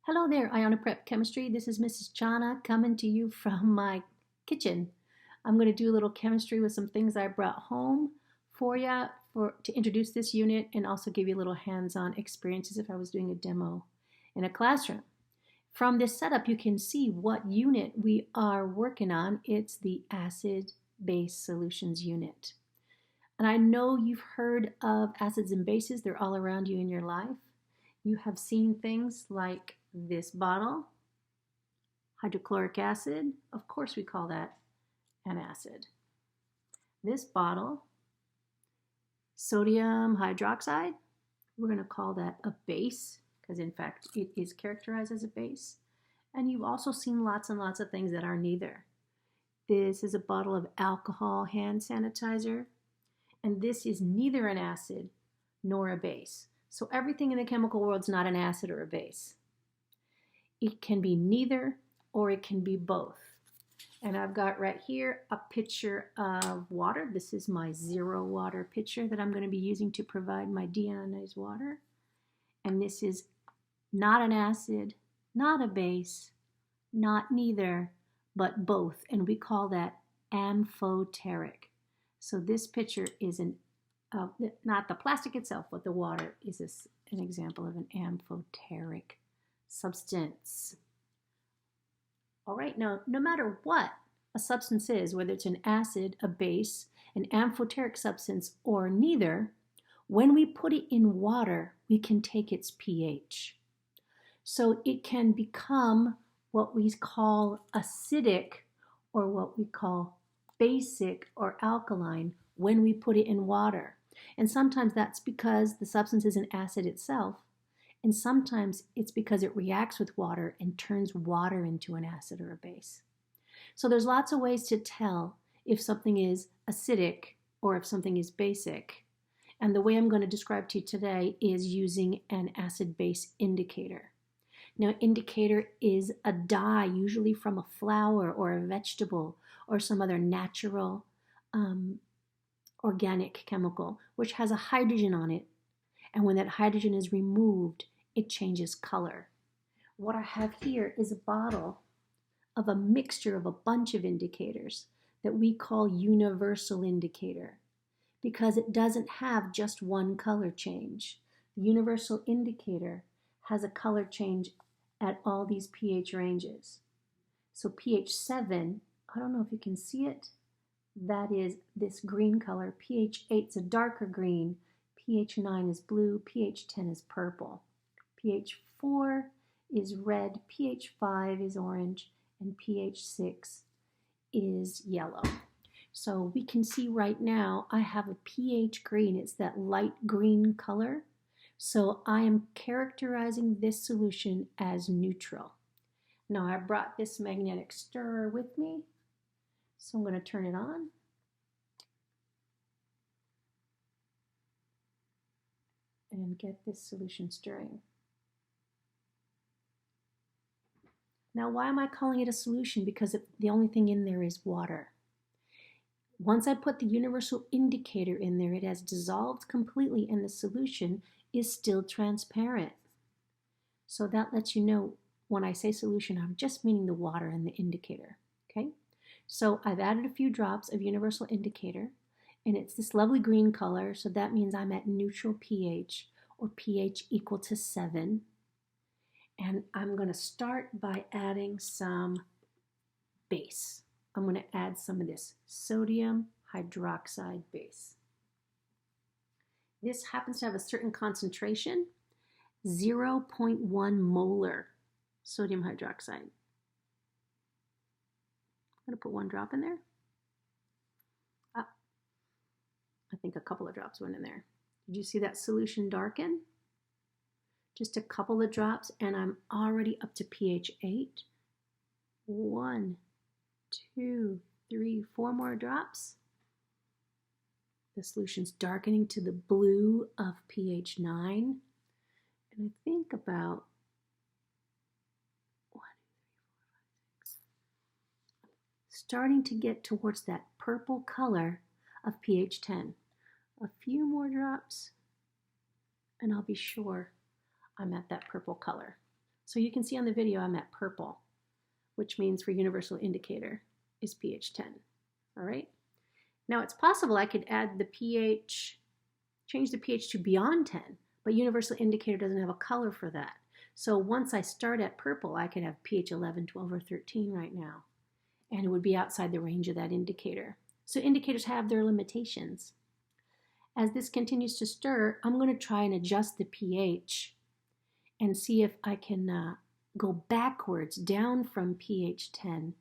Hello there, Iona Prep Chemistry. This is Mrs. Chana coming to you from my kitchen. I'm going to do a little chemistry with some things I brought home for you to introduce this unit and also give you a little hands-on experiences if I was doing a demo in a classroom. From this setup, you can see what unit we are working on. It's the acid-base solutions unit. And I know you've heard of acids and bases. They're all around you in your life. You have seen things like this bottle, hydrochloric acid. Of course we call that an acid. This bottle, sodium hydroxide, we're going to call that a base because in fact it is characterized as a base. And you've also seen lots and lots of things that are neither. This is a bottle of alcohol hand sanitizer, and this is neither an acid nor a base. So everything in the chemical world is not an acid or a base. It can be neither or it can be both. And I've got right here a pitcher of water. This is my 0 water pitcher that I'm going to be using to provide my deionized water. And this is not an acid, not a base, not neither, but both. And we call that amphoteric. So this pitcher is not the plastic itself, but the water is an example of an amphoteric substance. All right, now, no matter what a substance is, whether it's an acid, a base, an amphoteric substance, or neither, when we put it in water, we can take its pH. So it can become what we call acidic or what we call basic or alkaline when we put it in water. And sometimes that's because the substance is an acid itself, and sometimes it's because it reacts with water and turns water into an acid or a base. So there's lots of ways to tell if something is acidic or if something is basic. And the way I'm going to describe to you today is using an acid-base indicator. Now, indicator is a dye, usually from a flower or a vegetable or some other natural organic chemical, which has a hydrogen on it. And when that hydrogen is removed, it changes color. What I have here is a bottle of a mixture of a bunch of indicators that we call universal indicator because it doesn't have just one color change. The universal indicator has a color change at all these pH ranges. So pH 7, I don't know if you can see it, that is this green color. pH 8 is a darker green, pH 9 is blue, pH 10 is purple, pH 4 is red, pH 5 is orange, and pH 6 is yellow. So we can see right now I have a pH green. It's that light green color. So I am characterizing this solution as neutral. Now I brought this magnetic stirrer with me. So I'm going to turn it on. And get this solution stirring. Now, why am I calling it a solution? Because the only thing in there is water. Once I put the universal indicator in there, it has dissolved completely and the solution is still transparent. So that lets you know when I say solution, I'm just meaning the water and the indicator, okay? So I've added a few drops of universal indicator, and it's this lovely green color, so that means I'm at neutral pH, or pH equal to 7. And I'm going to start by adding some base. I'm going to add some of this sodium hydroxide base. This happens to have a certain concentration, 0.1 molar sodium hydroxide. I'm going to put 1 drop in there. I think a couple of drops went in there. Did you see that solution darken? Just a couple of drops and I'm already up to pH 8. 1, 2, 3, 4 more drops. The solution's darkening to the blue of pH 9. And I think about 1, 2, 3, 4, 5, 6. Starting to get towards that purple color of pH 10. A few more drops and I'll be sure I'm at that purple color. So you can see on the video I'm at purple, which means for universal indicator is pH 10. All right. Now it's possible I could add the pH, change the pH to beyond 10, but universal indicator doesn't have a color for that. So once I start at purple, I could have pH 11, 12, or 13 right now, and it would be outside the range of that indicator. So indicators have their limitations. As this continues to stir, I'm going to try and adjust the pH and see if I can go backwards down from pH 10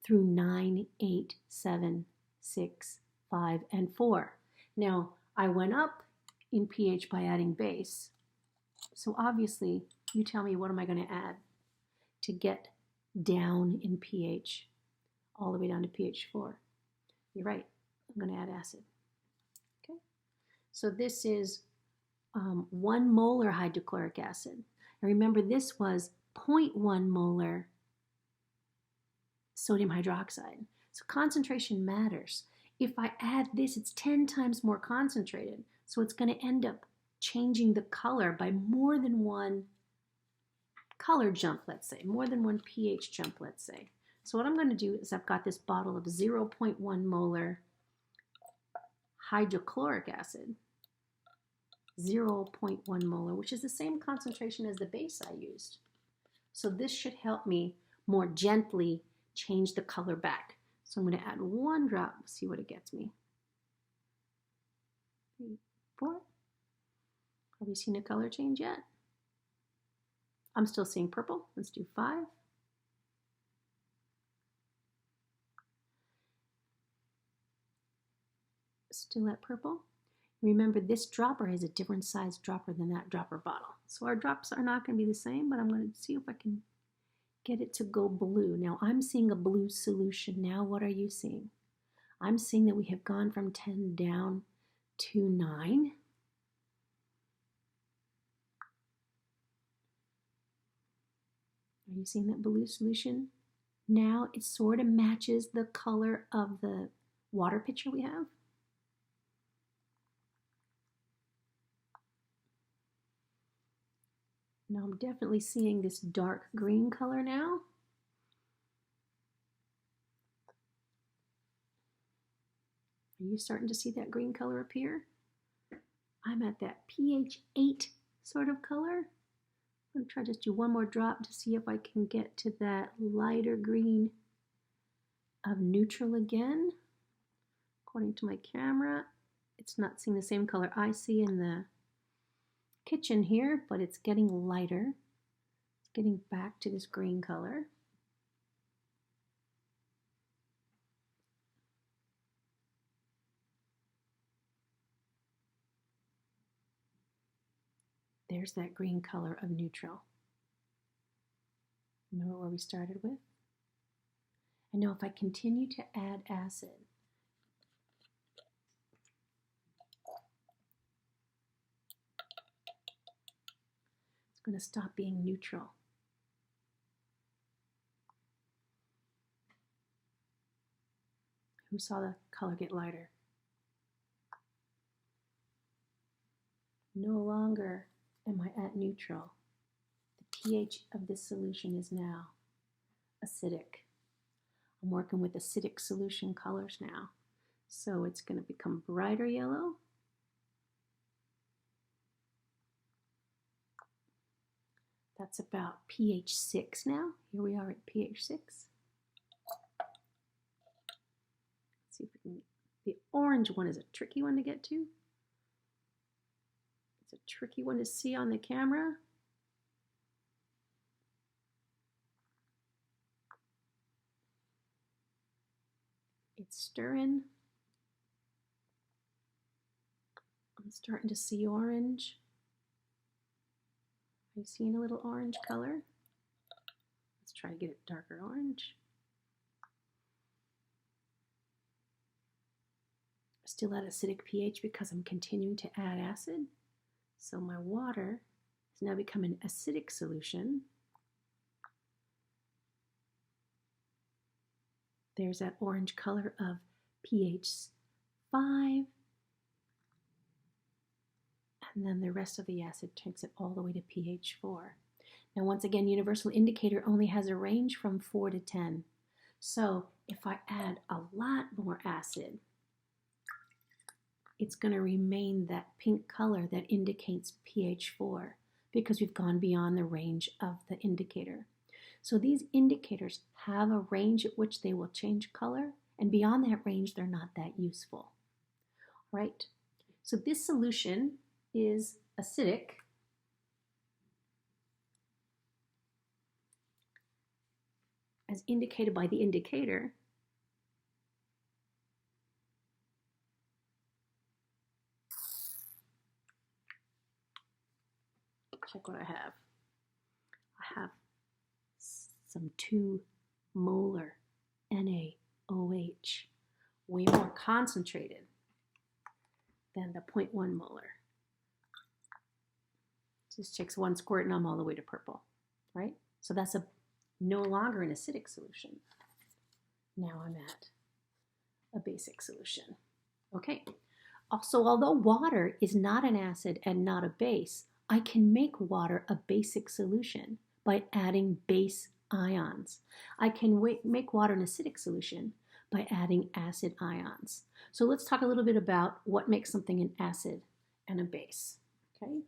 through 9, 8, 7, 6, 5, and 4. Now, I went up in pH by adding base. So obviously, you tell me, what am I going to add to get down in pH all the way down to pH 4? You're right, I'm going to add acid. Okay, so this is 1 molar hydrochloric acid. And remember, this was 0.1 molar sodium hydroxide. So concentration matters. If I add this, it's 10 times more concentrated. So it's going to end up changing the color by more than one color jump, let's say, more than one pH jump, let's say. So what I'm going to do is I've got this bottle of 0.1 molar hydrochloric acid, 0.1 molar, which is the same concentration as the base I used. So this should help me more gently change the color back. So I'm going to add 1 drop, see what it gets me. 3, 4. Have you seen a color change yet? I'm still seeing purple. Let's do 5. Still at purple. Remember, this dropper has a different size dropper than that dropper bottle. So our drops are not going to be the same, but I'm going to see if I can get it to go blue. Now I'm seeing a blue solution. Now what are you seeing? I'm seeing that we have gone from 10 down to 9. Are you seeing that blue solution? Now it sort of matches the color of the water pitcher we have. Now I'm definitely seeing this dark green color now. Are you starting to see that green color appear? I'm at that pH 8 sort of color. I'm going to try just do 1 more drop to see if I can get to that lighter green of neutral again. According to my camera, it's not seeing the same color I see in the kitchen here, but it's getting lighter. It's getting back to this green color. There's that green color of neutral. Remember where we started with? And now if I continue to add acid, it's going to stop being neutral. Who saw the color get lighter? No longer am I at neutral. The pH of this solution is now acidic. I'm working with acidic solution colors now. So it's going to become brighter yellow. That's about pH 6 now. Here we are at pH 6. Let's see if we can. The orange one is a tricky one to get to. It's a tricky one to see on the camera. It's stirring. I'm starting to see orange. Are you seeing a little orange color? Let's try to get it darker orange. Still at acidic pH because I'm continuing to add acid. So my water is now becoming an acidic solution. There's that orange color of pH 5. And then the rest of the acid takes it all the way to pH 4. Now, once again, universal indicator only has a range from 4 to 10. So if I add a lot more acid, it's going to remain that pink color that indicates pH 4 because we've gone beyond the range of the indicator. So these indicators have a range at which they will change color, and beyond that range, they're not that useful. Right? So this solution is acidic, as indicated by the indicator. Check what I have. I have some 2 molar NaOH, way more concentrated than the 0.1 molar. Just takes 1 squirt and I'm all the way to purple, right? So that's no longer an acidic solution. Now I'm at a basic solution. Okay. Also, although water is not an acid and not a base, I can make water a basic solution by adding base ions. I can make water an acidic solution by adding acid ions. So let's talk a little bit about what makes something an acid and a base. Okay.